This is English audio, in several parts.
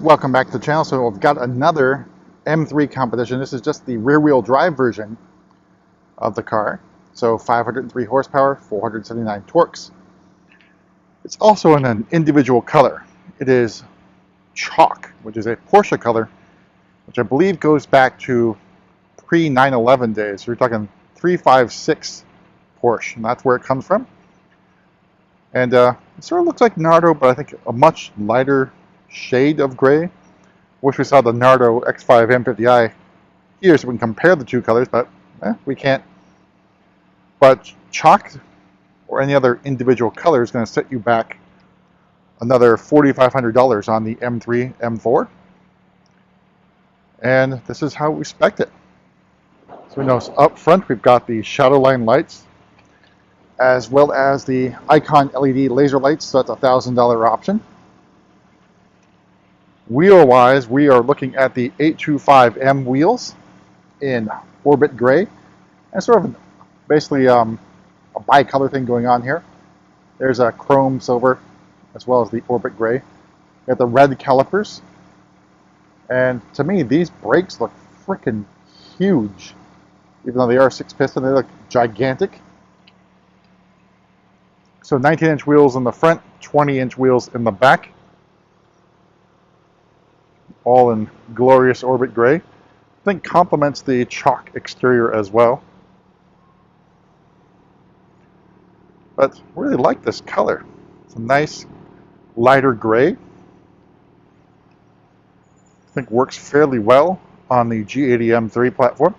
Welcome back to the channel. So I've got another M3 competition. This is just the rear-wheel drive version of the car. So 503 horsepower, 479 torques. It's also in an individual color. It is chalk, which is a Porsche color, which I believe goes back to pre-9/11 days. So you're talking 356 Porsche, and that's where it comes from. And it sort of looks like Nardo, but I think a much lighter shade of gray. Wish we saw the Nardo X5 M50i here so we can compare the two colors, but we can't. But chalk or any other individual color is going to set you back another $4,500 on the M3, M4. And this is how we spec it. So we know up front we've got the shadow line lights as well as the Icon LED laser lights, so that's a $1,000 option. Wheel-wise, we are looking at the 825M wheels in Orbit Gray, and sort of basically a bi-color thing going on here. There's a chrome silver as well as the Orbit Gray. We got the red calipers, and to me these brakes look freaking huge. Even though they are 6-piston, they look gigantic. So 19-inch wheels in the front, 20-inch wheels in the back. All in glorious Orbit Gray. I think complements the chalk exterior as well. But I really like this color. It's a nice lighter gray. I think works fairly well on the G80 M3 platform.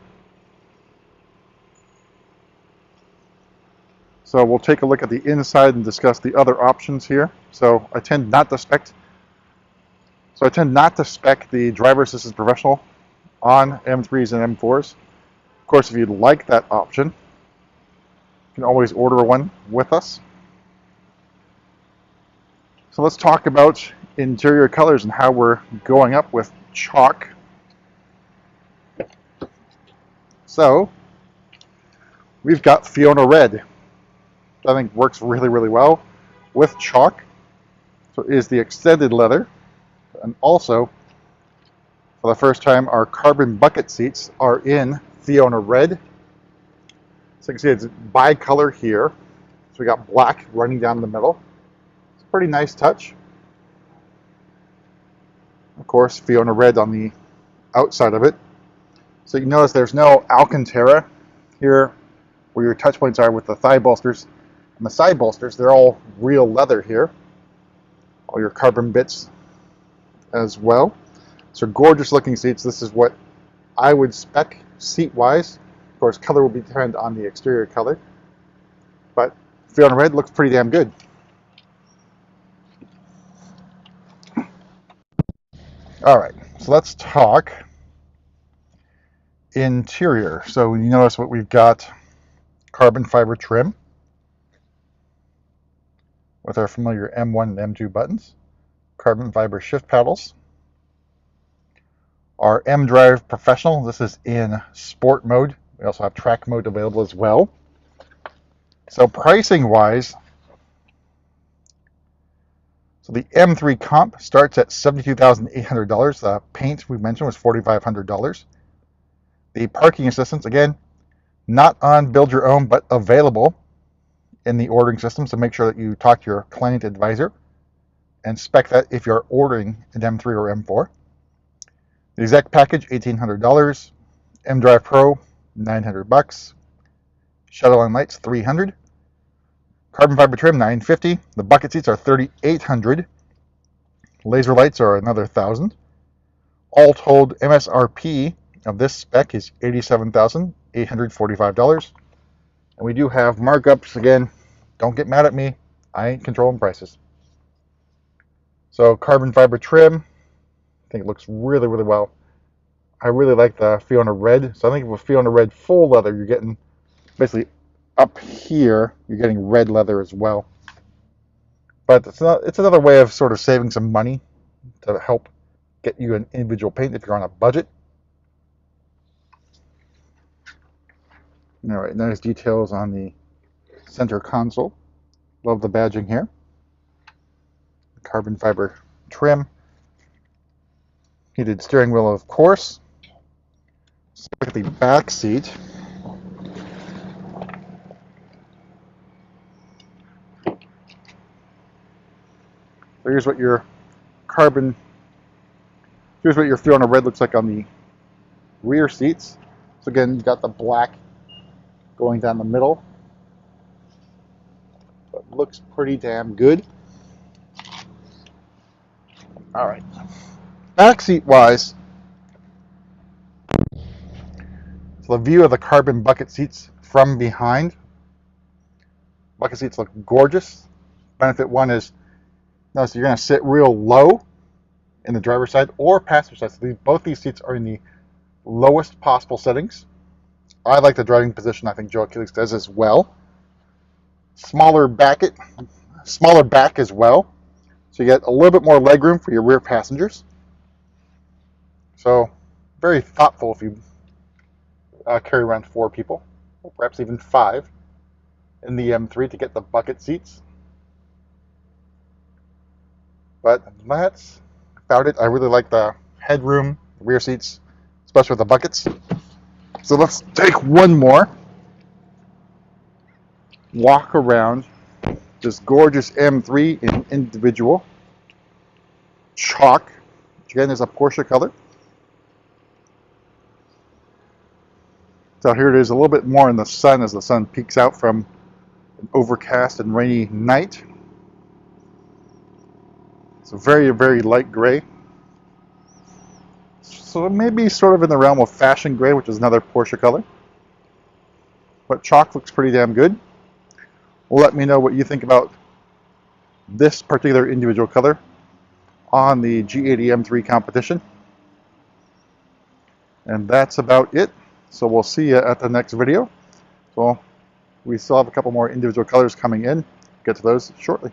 So we'll take a look at the inside and discuss the other options here. So I tend not to spec the driver assistance professional on M3s and M4s. Of course, if you'd like that option, you can always order one with us. So let's talk about interior colors and how we're going up with chalk. So we've got Fiona Red. I think works really, really well with chalk. So it is the extended leather. And also, for the first time, our carbon bucket seats are in Fiona Red. So you can see it's bi-color here. So we got black running down the middle. It's a pretty nice touch. Of course, Fiona Red on the outside of it. So you can notice there's no Alcantara here where your touch points are with the thigh bolsters. And the side bolsters, they're all real leather here. All your carbon bits as well. So gorgeous looking seats. This is what I would spec seat wise. Of course, color will depend on the exterior color, but Fiona Red looks pretty damn good. All right, so let's talk interior. So you notice what we've got: carbon fiber trim with our familiar M1 and M2 buttons, carbon fiber shift paddles. Our M-Drive Professional, this is in sport mode. We also have track mode available as well. So pricing wise, so the M3 comp starts at $72,800. The paint we mentioned was $4,500. The parking assistance, again, not on build your own, but available in the ordering system. So make sure that you talk to your client advisor and spec that if you're ordering an M3 or M4. The exec package, $1,800. M-Drive Pro, $900. Shadowline lights, $300. Carbon fiber trim, $950. The bucket seats are $3,800. Laser lights are another $1,000. All told, MSRP of this spec is $87,845. And we do have markups. Again, don't get mad at me. I ain't controlling prices. So carbon fiber trim, I think it looks really, really well. I really like the Fiona Red. So I think with Fiona Red full leather, you're getting basically up here, you're getting red leather as well. But it's another way of sort of saving some money to help get you an individual paint if you're on a budget. All right, nice details on the center console. Love the badging here. Carbon fiber trim. Heated steering wheel, of course. Let's look at the back seat. So here's what your Fiona Red looks like on the rear seats. So again, you've got the black going down the middle. But looks pretty damn good. All right. Back seat wise, so the view of the carbon bucket seats from behind. Bucket seats look gorgeous. Benefit one is, notice you're going to sit real low in the driver's side or passenger side. So both these seats are in the lowest possible settings. I like the driving position. I think Joe Achilles does as well. Smaller back as well. So you get a little bit more legroom for your rear passengers. So very thoughtful if you carry around 4 people, or perhaps even 5 in the M3 to get the bucket seats. But that's about it. I really like the headroom, the rear seats, especially with the buckets. So let's take one more walk around this gorgeous M3 in individual chalk, which again is a Porsche color. So here it is a little bit more in the sun as the sun peeks out from an overcast and rainy night. It's a very, very light gray. So maybe sort of in the realm of fashion gray, which is another Porsche color. But chalk looks pretty damn good. Let me know what you think about this particular individual color on the G80 M3 competition. And that's about it. So we'll see you at the next video. So we still have a couple more individual colors coming in. Get to those shortly.